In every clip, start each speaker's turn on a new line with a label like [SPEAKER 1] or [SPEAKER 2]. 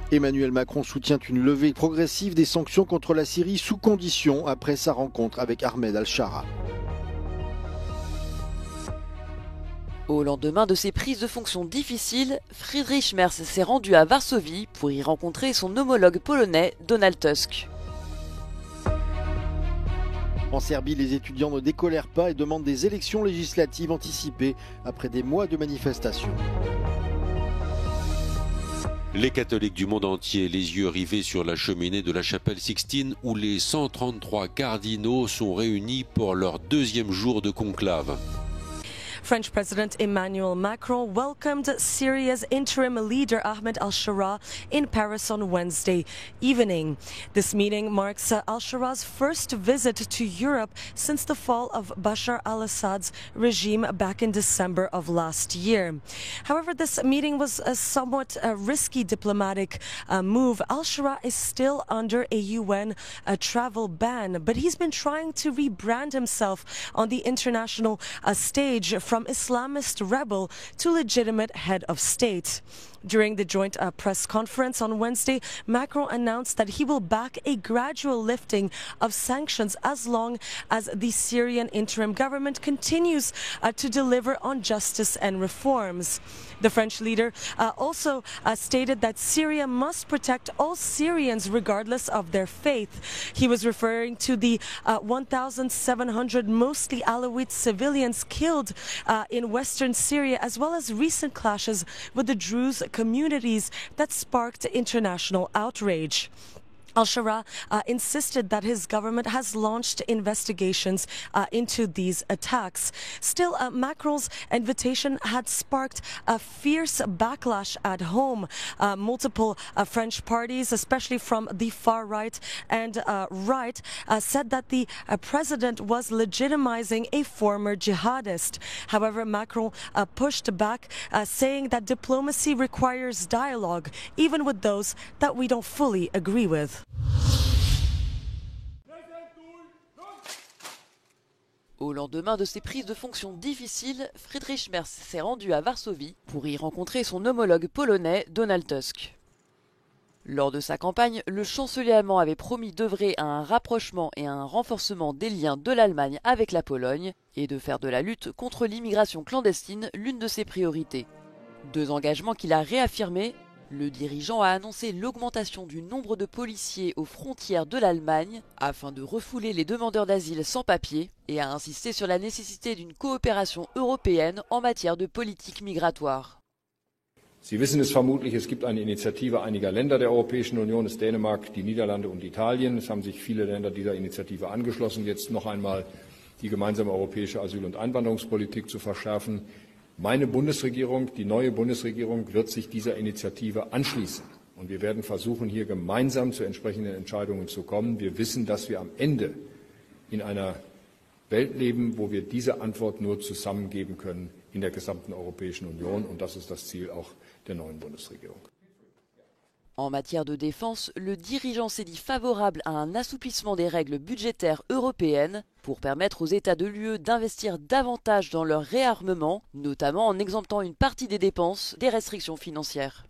[SPEAKER 1] Emmanuel Macron soutient une levée progressive des sanctions contre la Syrie sous condition après sa rencontre avec Ahmed al-Shara.
[SPEAKER 2] Au lendemain de ses prises de fonctions difficiles, Friedrich Merz s'est rendu à Varsovie pour y rencontrer son homologue polonais Donald Tusk.
[SPEAKER 1] En Serbie, les étudiants ne décolèrent pas et demandent des élections législatives anticipées après des mois de manifestations.
[SPEAKER 3] Les catholiques du monde entier, les yeux rivés sur la cheminée de la chapelle Sixtine où les 133 cardinaux sont réunis pour leur deuxième jour de conclave.
[SPEAKER 4] French President Emmanuel Macron welcomed Syria's interim leader Ahmed al-Shara in Paris on Wednesday evening. This meeting marks al-Shara's first visit to Europe since the fall of Bashar al-Assad's regime back in December of last year. However, this meeting was a somewhat risky diplomatic move. Al-Shara is still under a UN travel ban, but he's been trying to rebrand himself on the international stage from Islamist rebel to legitimate head of state. During the joint press conference on Wednesday, Macron announced that he will back a gradual lifting of sanctions as long as the Syrian interim government continues to deliver on justice and reforms. The French leader also stated that Syria must protect all Syrians regardless of their faith. He was referring to the 1,700 mostly Alawite civilians killed in western Syria, as well as recent clashes with the Druze communities that sparked international outrage. Al-Shara insisted that his government has launched investigations into these attacks. Still, Macron's invitation had sparked a fierce backlash at home. Multiple French parties, especially from the far right and right, said that the president was legitimizing a former jihadist. However, Macron pushed back, saying that diplomacy requires dialogue, even with those that we don't fully agree with.
[SPEAKER 2] Au lendemain de ses prises de fonctions difficiles, Friedrich Merz s'est rendu à Varsovie pour y rencontrer son homologue polonais Donald Tusk. Lors de sa campagne, le chancelier allemand avait promis d'œuvrer à un rapprochement et à un renforcement des liens de l'Allemagne avec la Pologne et de faire de la lutte contre l'immigration clandestine l'une de ses priorités. Deux engagements qu'il a réaffirmés. Le dirigeant a annoncé l'augmentation du nombre de policiers aux frontières de l'Allemagne afin de refouler les demandeurs d'asile sans papier et a insisté sur la nécessité d'une coopération européenne en matière de politique migratoire.
[SPEAKER 5] Sie wissen es vermutlich, es gibt eine Initiative einiger Länder der Europäischen Union, es Dänemark, die Niederlande und Italien. Es haben sich viele Länder dieser Initiative angeschlossen, jetzt noch einmal die gemeinsame europäische Asyl- und Einwanderungspolitik zu verschärfen. Meine Bundesregierung, die neue Bundesregierung, wird sich dieser Initiative anschließen. Und wir werden versuchen, hier gemeinsam zu entsprechenden Entscheidungen zu kommen. Wir wissen, dass wir am Ende in einer Welt leben, wo wir diese Antwort nur zusammen geben können in der gesamten Europäischen Union. Und das ist das Ziel auch der neuen Bundesregierung.
[SPEAKER 2] En matière de défense, le dirigeant s'est dit favorable à un assouplissement des règles budgétaires européennes pour permettre aux États de l'UE d'investir davantage dans leur réarmement, notamment en exemptant une partie des dépenses des restrictions financières.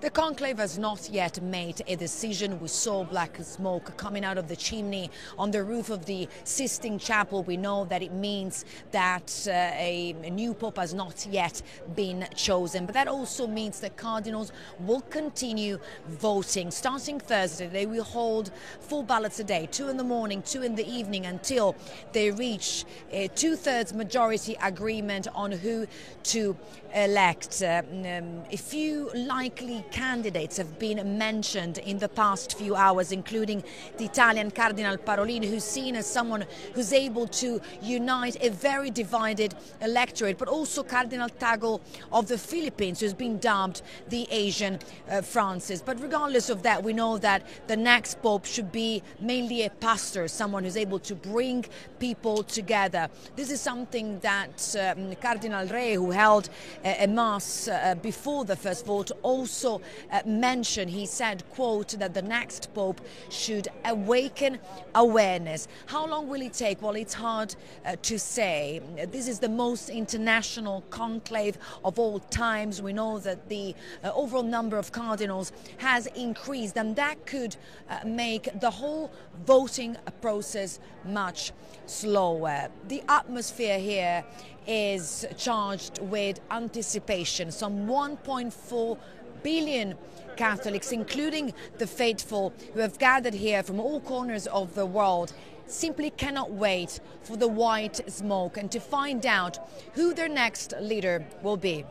[SPEAKER 6] The conclave has not yet made a decision. We saw black smoke coming out of the chimney on the roof of the Sistine Chapel. We know that it means that a new pope has not yet been chosen. But that also means that cardinals will continue voting. Starting Thursday, they will hold 4 ballots a day, 2 in the morning, 2 in the evening, until they reach a 2/3 majority agreement on who to elect. A few likely candidates have been mentioned in the past few hours, including the Italian Cardinal Parolin, who's seen as someone who's able to unite a very divided electorate, but also Cardinal Tagle of the Philippines, who's been dubbed the Asian Francis. But regardless of that, we know that the next pope should be mainly a pastor, someone who's able to bring people together. This is something that Cardinal Re, who held a mass before the first vote, also also mentioned, he said, quote, that the next Pope should awaken awareness. How long will it take? Well, it's hard to say. This is the most international conclave of all times. We know that the overall number of cardinals has increased, and that could make the whole voting process much slower. The atmosphere here is charged with anticipation. Some 1.4 billion Catholics, including the faithful who have gathered here from all corners of the world, simply cannot wait for the white smoke and to find out who their next leader will be.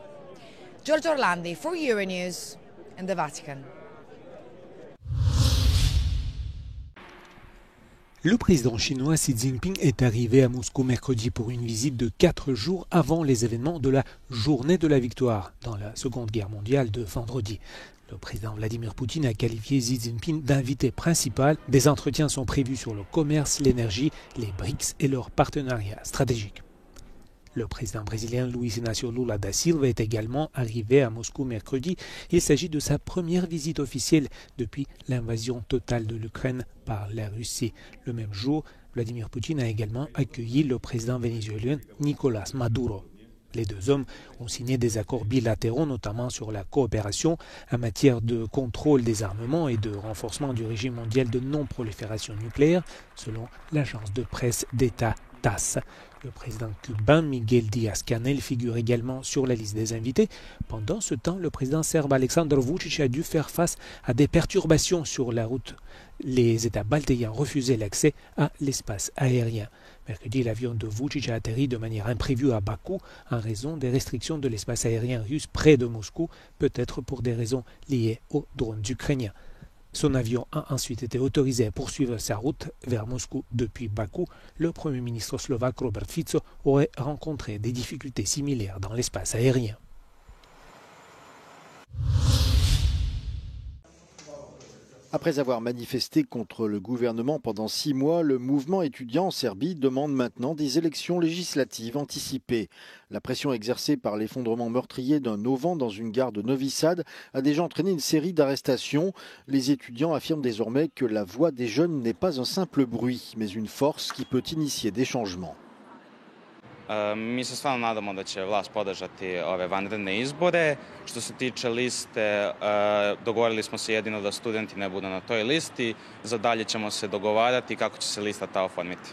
[SPEAKER 6] Giorgio Orlandi for Euronews in the Vatican.
[SPEAKER 7] Le président chinois Xi Jinping est arrivé à Moscou mercredi pour une visite de 4 jours avant les événements de la Journée de la Victoire dans la Seconde Guerre mondiale de vendredi. Le président Vladimir Poutine a qualifié Xi Jinping d'invité principal. Des entretiens sont prévus sur le commerce, l'énergie, les BRICS et leurs partenariats stratégiques. Le président brésilien Luiz Inácio Lula da Silva est également arrivé à Moscou mercredi. Il s'agit de sa première visite officielle depuis l'invasion totale de l'Ukraine par la Russie. Le même jour, Vladimir Poutine a également accueilli le président vénézuélien Nicolás Maduro. Les deux hommes ont signé des accords bilatéraux, notamment sur la coopération en matière de contrôle des armements et de renforcement du régime mondial de non-prolifération nucléaire, selon l'agence de presse d'État TASS. Le président cubain Miguel Díaz-Canel figure également sur la liste des invités. Pendant ce temps, le président serbe Aleksandar Vučić a dû faire face à des perturbations sur la route. Les États baltes ayant refusé l'accès à l'espace aérien. Mercredi, l'avion de Vučić a atterri de manière imprévue à Bakou en raison des restrictions de l'espace aérien russe près de Moscou, peut-être pour des raisons liées aux drones ukrainiens. Son avion a ensuite été autorisé à poursuivre sa route vers Moscou depuis Bakou. Le Premier ministre slovaque Robert Fico aurait rencontré des difficultés similaires dans l'espace aérien.
[SPEAKER 1] Après avoir manifesté contre le gouvernement pendant 6 mois, le mouvement étudiant en Serbie demande maintenant des élections législatives anticipées. La pression exercée par l'effondrement meurtrier d'un auvent dans une gare de Novi Sad a déjà entraîné une série d'arrestations. Les étudiants affirment désormais que la voix des jeunes n'est pas un simple bruit, mais une force qui peut initier des changements.
[SPEAKER 8] Mi se stvarno nadamo da će vlast podržati ove vanredne izbore. Što se tiče liste, dogovorili smo se jedino da studenti ne budu na toj listi. Za dalje ćemo se dogovarati kako će se lista ta oformiti.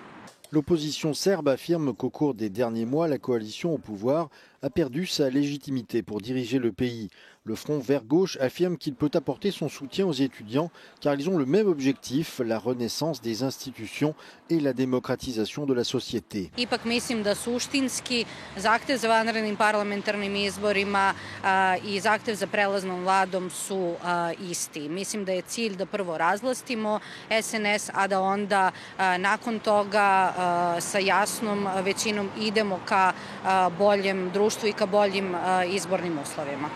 [SPEAKER 1] L'opposition serbe affirme qu'au cours des derniers mois, la coalition au pouvoir a perdu sa légitimité pour diriger le pays. Le Front Vert-Gauche affirme qu'il peut apporter son soutien aux étudiants car ils ont le même objectif, la renaissance des institutions et la démocratisation de la société.
[SPEAKER 9] Ipak mislim da suštinski zahtev za vanrednim parlamentarnim izborima I zahtev za prelaznom vladom su isti. Mislim da je cilj da prvo razvlastimo SNS, a da onda nakon toga sa jasnom većinom idemo ka boljem društvu I ka boljim izbornim uslovima.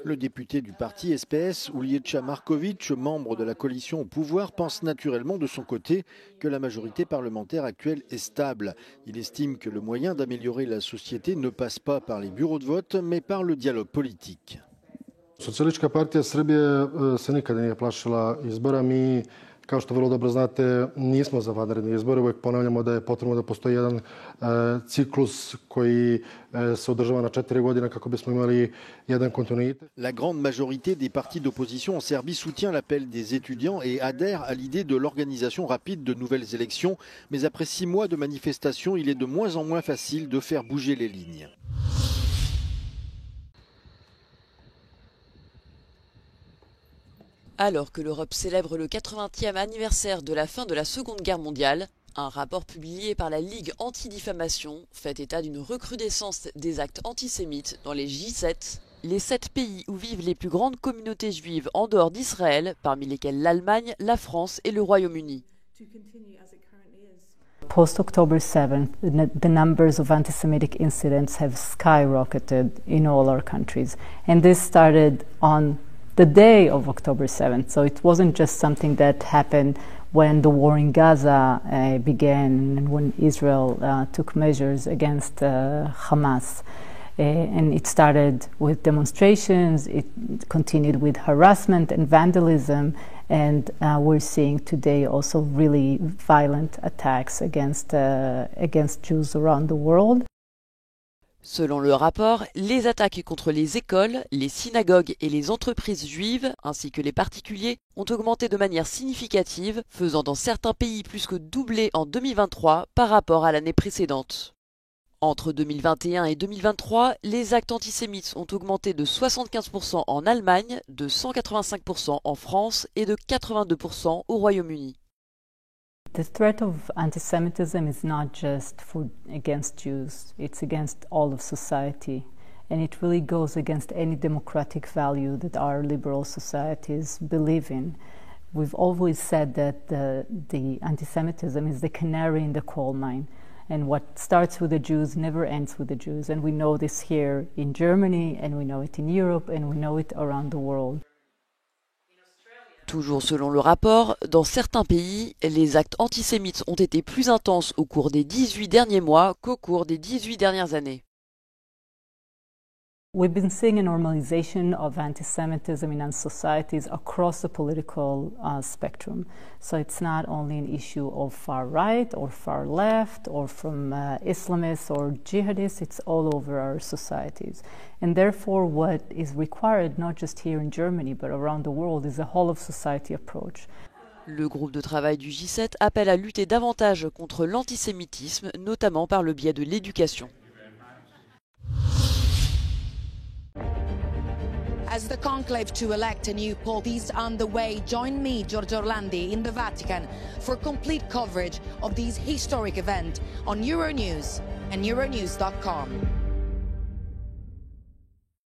[SPEAKER 1] Le député du parti SPS, Uliješa Marković, membre de la coalition au pouvoir, pense naturellement de son côté que la majorité parlementaire actuelle est stable. Il estime que le moyen d'améliorer la société ne passe pas par les bureaux de vote, mais par le dialogue politique.
[SPEAKER 10] Socijalistička partija Srbije se nikada nije plašila izbora. Mi, kao što vrlo dobro znate, nismo za vanredne izbore. Uvijek ponavljamo da je potrebno da postoji jedan ciklus koji se održava na 4 godine kako bismo imali jedan kontinuitet.
[SPEAKER 1] La grande majorité des partis d'opposition en Serbie soutient l'appel des étudiants et adhère à l'idée de l'organisation rapide de nouvelles élections. Mais après 6 mois de manifestations, il est de moins en moins facile de faire bouger les lignes.
[SPEAKER 2] Alors que l'Europe célèbre le 80e anniversaire de la fin de la Seconde Guerre mondiale, un rapport publié par la Ligue anti-diffamation fait état d'une recrudescence des actes antisémites dans les J7, les 7 pays où vivent les plus grandes communautés juives en dehors d'Israël, parmi lesquelles l'Allemagne, la France et le Royaume-Uni.
[SPEAKER 11] Post-October 7th, the numbers of anti-Semitic incidents have skyrocketed in all our countries. And this started on the day of October 7th. So it wasn't just something that happened when the war in Gaza began and when Israel took measures against Hamas. And it started with demonstrations, it continued with harassment and vandalism, and we're seeing today also really violent attacks against Jews around the world.
[SPEAKER 2] Selon le rapport, les attaques contre les écoles, les synagogues et les entreprises juives, ainsi que les particuliers, ont augmenté de manière significative, faisant dans certains pays plus que doubler en 2023 par rapport à l'année précédente. Entre 2021 et 2023, les actes antisémites ont augmenté de 75% en Allemagne, de 185% en France et de 82% au Royaume-Uni.
[SPEAKER 11] The threat of anti-Semitism is not just against Jews, it's against all of society. And it really goes against any democratic value that our liberal societies believe in. We've always said that the anti-Semitism is the canary in the coal mine. And what starts with the Jews never ends with the Jews. And we know this here in Germany, and we know it in Europe, and we know it around the world.
[SPEAKER 2] Toujours selon le rapport, dans certains pays, les actes antisémites ont été plus intenses au cours des 18 derniers mois qu'au cours des 18 dernières années.
[SPEAKER 11] We've been seeing a normalization of anti-Semitism in societies across the political spectrum. So it's not only an issue of far right or far left or from Islamists or jihadists, it's all over our societies. And therefore what is required, not just here in Germany but around the world, is a whole of society approach.
[SPEAKER 2] Le groupe de travail du G7 appelle à lutter davantage contre l'antisémitisme, notamment par le biais de l'éducation.
[SPEAKER 6] As the conclave to elect a new pope is underway, join me, Giorgio Orlandi, in the Vatican for complete coverage of this historic event on Euronews and Euronews.com.